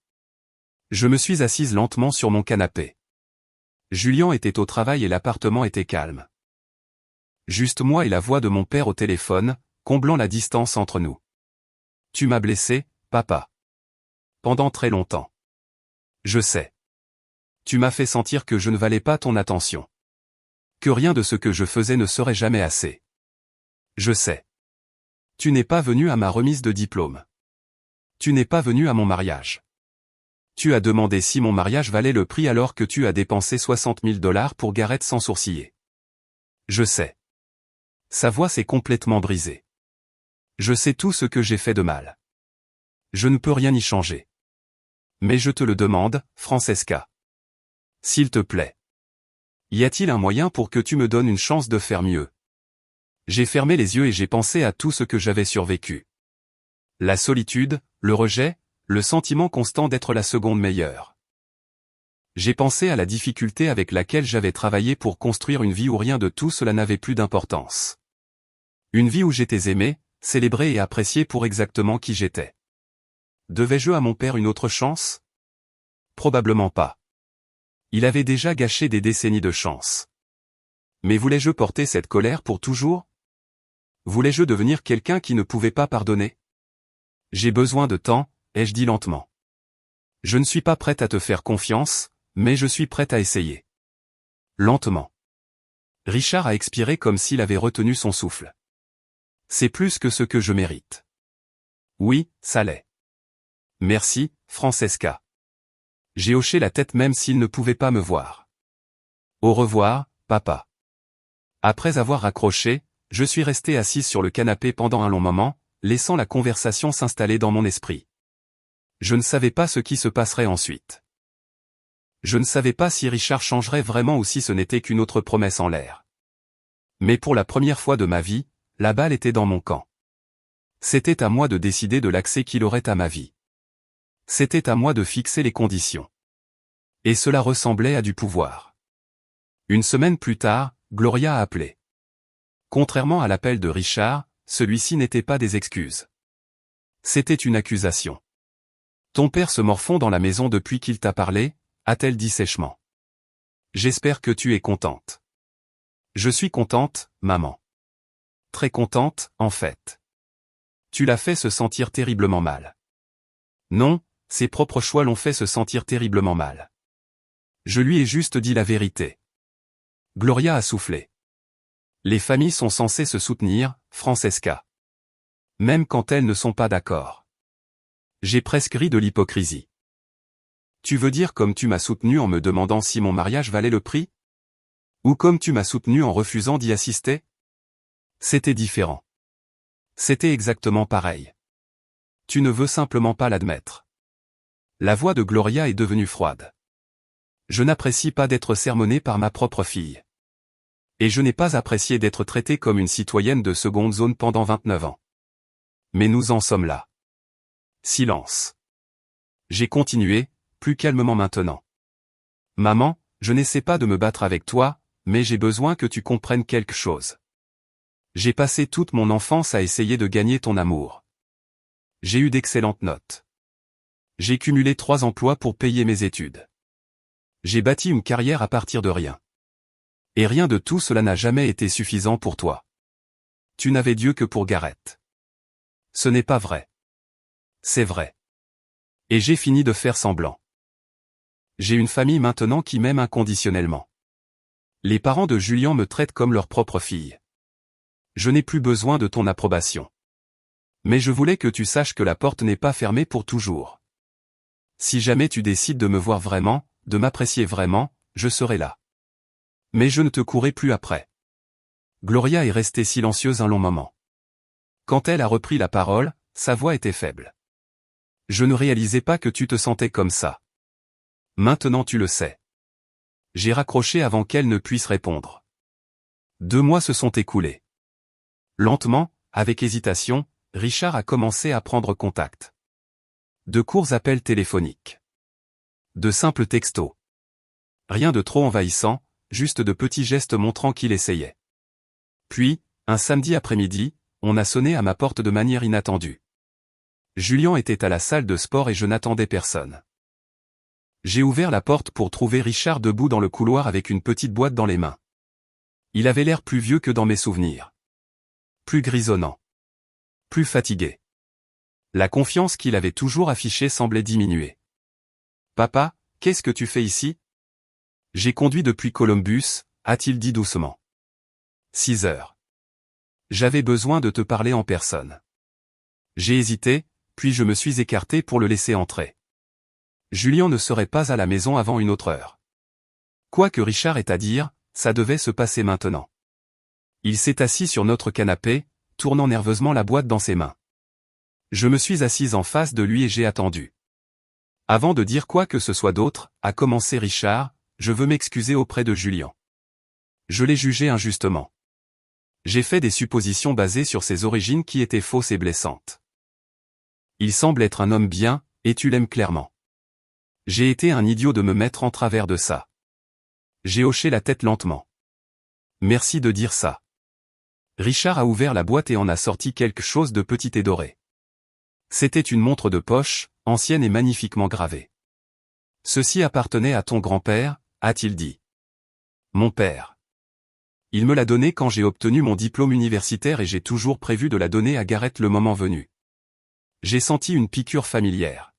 Je me suis assise lentement sur mon canapé. Julien était au travail et l'appartement était calme. Juste moi et la voix de mon père au téléphone, comblant la distance entre nous. Tu m'as blessé, papa. Pendant très longtemps. Je sais. Tu m'as fait sentir que je ne valais pas ton attention. Que rien de ce que je faisais ne serait jamais assez. Je sais. Tu n'es pas venu à ma remise de diplôme. Tu n'es pas venu à mon mariage. Tu as demandé si mon mariage valait le prix alors que tu as dépensé 60 000 $ pour Gareth sans sourciller. Je sais. Sa voix s'est complètement brisée. Je sais tout ce que j'ai fait de mal. Je ne peux rien y changer. Mais je te le demande, Francesca. S'il te plaît. Y a-t-il un moyen pour que tu me donnes une chance de faire mieux ? J'ai fermé les yeux et j'ai pensé à tout ce que j'avais survécu. La solitude, le rejet, le sentiment constant d'être la seconde meilleure. J'ai pensé à la difficulté avec laquelle j'avais travaillé pour construire une vie où rien de tout cela n'avait plus d'importance. Une vie où j'étais aimé, célébré et apprécié pour exactement qui j'étais. Devais-je à mon père une autre chance ? Probablement pas. Il avait déjà gâché des décennies de chance. Mais voulais-je porter cette colère pour toujours? Voulais-je devenir quelqu'un qui ne pouvait pas pardonner? J'ai besoin de temps, ai-je dit lentement. Je ne suis pas prête à te faire confiance, mais je suis prête à essayer. Lentement. Richard a expiré comme s'il avait retenu son souffle. C'est plus que ce que je mérite. Oui, ça l'est. Merci, Francesca. J'ai hoché la tête même s'il ne pouvait pas me voir. Au revoir, papa. Après avoir raccroché, je suis resté assise sur le canapé pendant un long moment, laissant la conversation s'installer dans mon esprit. Je ne savais pas ce qui se passerait ensuite. Je ne savais pas si Richard changerait vraiment ou si ce n'était qu'une autre promesse en l'air. Mais pour la première fois de ma vie, la balle était dans mon camp. C'était à moi de décider de l'accès qu'il aurait à ma vie. C'était à moi de fixer les conditions. Et cela ressemblait à du pouvoir. Une semaine plus tard, Gloria a appelé. Contrairement à l'appel de Richard, celui-ci n'était pas des excuses. C'était une accusation. Ton père se morfond dans la maison depuis qu'il t'a parlé, a-t-elle dit sèchement. J'espère que tu es contente. Je suis contente, maman. Très contente, en fait. Tu l'as fait se sentir terriblement mal. Non, ses propres choix l'ont fait se sentir terriblement mal. Je lui ai juste dit la vérité. Gloria a soufflé. Les familles sont censées se soutenir, Francesca. Même quand elles ne sont pas d'accord. J'ai presque ri de l'hypocrisie. Tu veux dire comme tu m'as soutenu en me demandant si mon mariage valait le prix? Ou comme tu m'as soutenu en refusant d'y assister? C'était différent. C'était exactement pareil. Tu ne veux simplement pas l'admettre. La voix de Gloria est devenue froide. Je n'apprécie pas d'être sermonnée par ma propre fille. Et je n'ai pas apprécié d'être traitée comme une citoyenne de seconde zone pendant 29 ans. Mais nous en sommes là. Silence. J'ai continué, plus calmement maintenant. Maman, je n'essaie pas de me battre avec toi, mais j'ai besoin que tu comprennes quelque chose. J'ai passé toute mon enfance à essayer de gagner ton amour. J'ai eu d'excellentes notes. J'ai cumulé 3 emplois pour payer mes études. J'ai bâti une carrière à partir de rien. Et rien de tout cela n'a jamais été suffisant pour toi. Tu n'avais Dieu que pour Gareth. Ce n'est pas vrai. C'est vrai. Et j'ai fini de faire semblant. J'ai une famille maintenant qui m'aime inconditionnellement. Les parents de Julien me traitent comme leur propre fille. Je n'ai plus besoin de ton approbation. Mais je voulais que tu saches que la porte n'est pas fermée pour toujours. Si jamais tu décides de me voir vraiment, de m'apprécier vraiment, je serai là. Mais je ne te courrai plus après. Gloria est restée silencieuse un long moment. Quand elle a repris la parole, sa voix était faible. Je ne réalisais pas que tu te sentais comme ça. Maintenant tu le sais. J'ai raccroché avant qu'elle ne puisse répondre. 2 mois se sont écoulés. Lentement, avec hésitation, Richard a commencé à prendre contact. De courts appels téléphoniques. De simples textos. Rien de trop envahissant, juste de petits gestes montrant qu'il essayait. Puis, un samedi après-midi, on a sonné à ma porte de manière inattendue. Julien était à la salle de sport et je n'attendais personne. J'ai ouvert la porte pour trouver Richard debout dans le couloir avec une petite boîte dans les mains. Il avait l'air plus vieux que dans mes souvenirs. Plus grisonnant. Plus fatigué. La confiance qu'il avait toujours affichée semblait diminuer. « Papa, qu'est-ce que tu fais ici ?»« J'ai conduit depuis Columbus, a-t-il dit doucement. 6 heures. J'avais besoin de te parler en personne. J'ai hésité, puis je me suis écarté pour le laisser entrer. Julien ne serait pas à la maison avant une autre heure. Quoi que Richard ait à dire, ça devait se passer maintenant. Il s'est assis sur notre canapé, tournant nerveusement la boîte dans ses mains. Je me suis assise en face de lui et j'ai attendu. Avant de dire quoi que ce soit d'autre, a commencé Richard, je veux m'excuser auprès de Julien. Je l'ai jugé injustement. J'ai fait des suppositions basées sur ses origines qui étaient fausses et blessantes. Il semble être un homme bien, et tu l'aimes clairement. J'ai été un idiot de me mettre en travers de ça. J'ai hoché la tête lentement. Merci de dire ça. Richard a ouvert la boîte et en a sorti quelque chose de petit et doré. C'était une montre de poche, ancienne et magnifiquement gravée. Ceci appartenait à ton grand-père, a-t-il dit. Mon père. Il me l'a donnée quand j'ai obtenu mon diplôme universitaire et j'ai toujours prévu de la donner à Gareth le moment venu. J'ai senti une piqûre familière.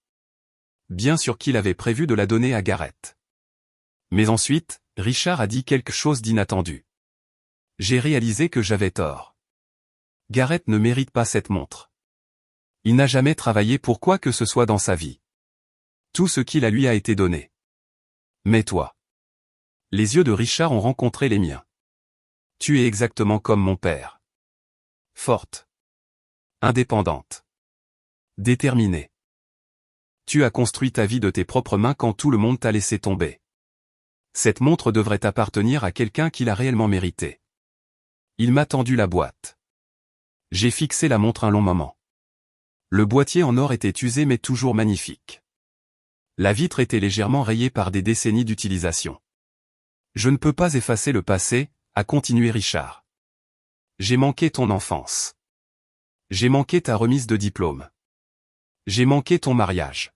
Bien sûr qu'il avait prévu de la donner à Gareth. Mais ensuite, Richard a dit quelque chose d'inattendu. J'ai réalisé que j'avais tort. Gareth ne mérite pas cette montre. Il n'a jamais travaillé pour quoi que ce soit dans sa vie. Tout ce qu'il a lui a été donné. Mais toi. Les yeux de Richard ont rencontré les miens. Tu es exactement comme mon père. Forte. Indépendante. Déterminée. Tu as construit ta vie de tes propres mains quand tout le monde t'a laissé tomber. Cette montre devrait appartenir à quelqu'un qui l'a réellement mérité. Il m'a tendu la boîte. J'ai fixé la montre un long moment. Le boîtier en or était usé mais toujours magnifique. La vitre était légèrement rayée par des décennies d'utilisation. Je ne peux pas effacer le passé, a continué Richard. J'ai manqué ton enfance. J'ai manqué ta remise de diplôme. J'ai manqué ton mariage.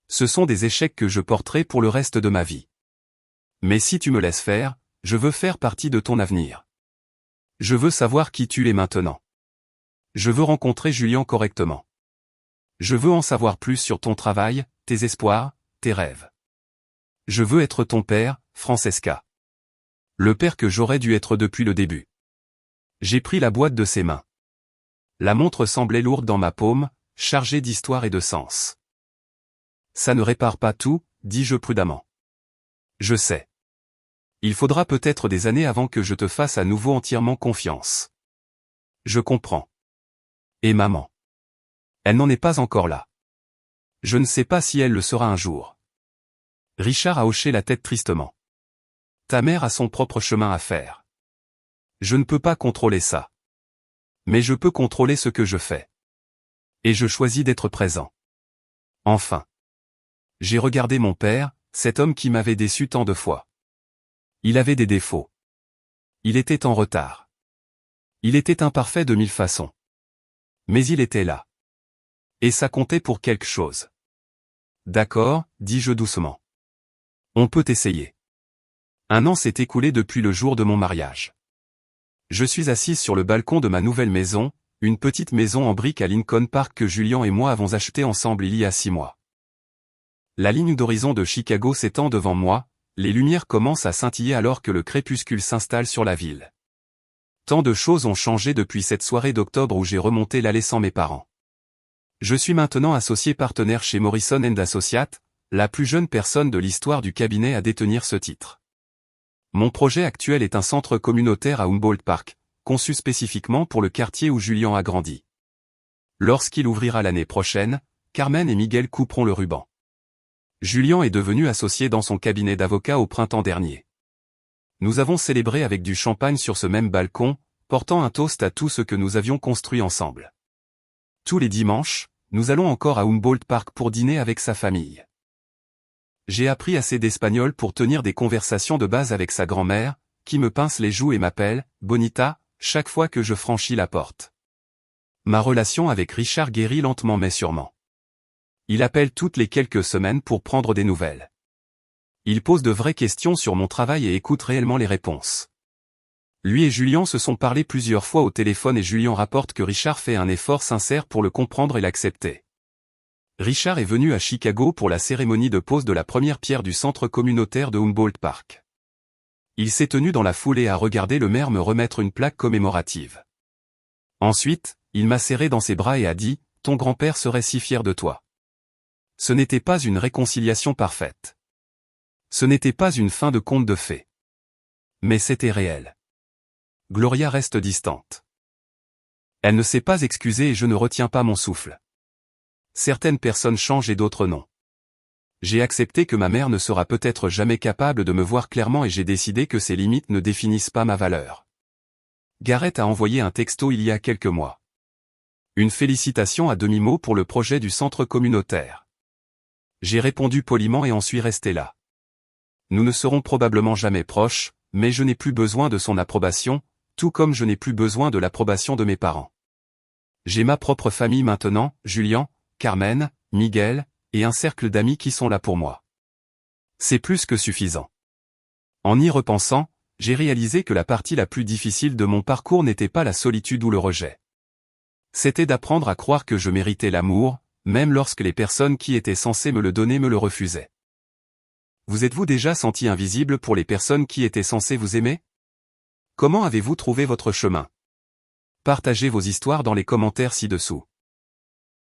Ce sont des échecs que je porterai pour le reste de ma vie. Mais si tu me laisses faire, je veux faire partie de ton avenir. Je veux savoir qui tu es maintenant. Je veux rencontrer Julien correctement. Je veux en savoir plus sur ton travail, tes espoirs, tes rêves. Je veux être ton père, Francesca. Le père que j'aurais dû être depuis le début. J'ai pris la boîte de ses mains. La montre semblait lourde dans ma paume, chargée d'histoire et de sens. Ça ne répare pas tout, dis-je prudemment. Je sais. Il faudra peut-être des années avant que je te fasse à nouveau entièrement confiance. Je comprends. Et maman. Elle n'en est pas encore là. Je ne sais pas si elle le sera un jour. Richard a hoché la tête tristement. Ta mère a son propre chemin à faire. Je ne peux pas contrôler ça. Mais je peux contrôler ce que je fais. Et je choisis d'être présent. Enfin. J'ai regardé mon père, cet homme qui m'avait déçu tant de fois. Il avait des défauts. Il était en retard. Il était imparfait de mille façons. Mais il était là. Et ça comptait pour quelque chose. D'accord, dis-je doucement. On peut essayer. 1 an s'est écoulé depuis le jour de mon mariage. Je suis assise sur le balcon de ma nouvelle maison, une petite maison en briques à Lincoln Park que Julien et moi avons achetée ensemble il y a 6 mois. La ligne d'horizon de Chicago s'étend devant moi, les lumières commencent à scintiller alors que le crépuscule s'installe sur la ville. Tant de choses ont changé depuis cette soirée d'octobre où j'ai remonté l'allée sans mes parents. Je suis maintenant associé partenaire chez Morrison & Associates, la plus jeune personne de l'histoire du cabinet à détenir ce titre. Mon projet actuel est un centre communautaire à Humboldt Park, conçu spécifiquement pour le quartier où Julien a grandi. Lorsqu'il ouvrira l'année prochaine, Carmen et Miguel couperont le ruban. Julien est devenu associé dans son cabinet d'avocat au printemps dernier. Nous avons célébré avec du champagne sur ce même balcon, portant un toast à tout ce que nous avions construit ensemble. Tous les dimanches, nous allons encore à Humboldt Park pour dîner avec sa famille. J'ai appris assez d'espagnol pour tenir des conversations de base avec sa grand-mère, qui me pince les joues et m'appelle « Bonita » chaque fois que je franchis la porte. Ma relation avec Richard guérit lentement mais sûrement. Il appelle toutes les quelques semaines pour prendre des nouvelles. Il pose de vraies questions sur mon travail et écoute réellement les réponses. Lui et Julien se sont parlé plusieurs fois au téléphone et Julien rapporte que Richard fait un effort sincère pour le comprendre et l'accepter. Richard est venu à Chicago pour la cérémonie de pose de la première pierre du centre communautaire de Humboldt Park. Il s'est tenu dans la foulée à regarder le maire me remettre une plaque commémorative. Ensuite, il m'a serré dans ses bras et a dit « Ton grand-père serait si fier de toi ». Ce n'était pas une réconciliation parfaite. Ce n'était pas une fin de conte de fées. Mais c'était réel. Gloria reste distante. Elle ne s'est pas excusée et je ne retiens pas mon souffle. Certaines personnes changent et d'autres non. J'ai accepté que ma mère ne sera peut-être jamais capable de me voir clairement et j'ai décidé que ses limites ne définissent pas ma valeur. Gareth a envoyé un texto il y a quelques mois. Une félicitation à demi-mot pour le projet du centre communautaire. J'ai répondu poliment et en suis resté là. Nous ne serons probablement jamais proches, mais je n'ai plus besoin de son approbation, tout comme je n'ai plus besoin de l'approbation de mes parents. J'ai ma propre famille maintenant, Julien, Carmen, Miguel, et un cercle d'amis qui sont là pour moi. C'est plus que suffisant. En y repensant, j'ai réalisé que la partie la plus difficile de mon parcours n'était pas la solitude ou le rejet. C'était d'apprendre à croire que je méritais l'amour, même lorsque les personnes qui étaient censées me le donner me le refusaient. Vous êtes-vous déjà senti invisible pour les personnes qui étaient censées vous aimer? Comment avez-vous trouvé votre chemin? Partagez vos histoires dans les commentaires ci-dessous.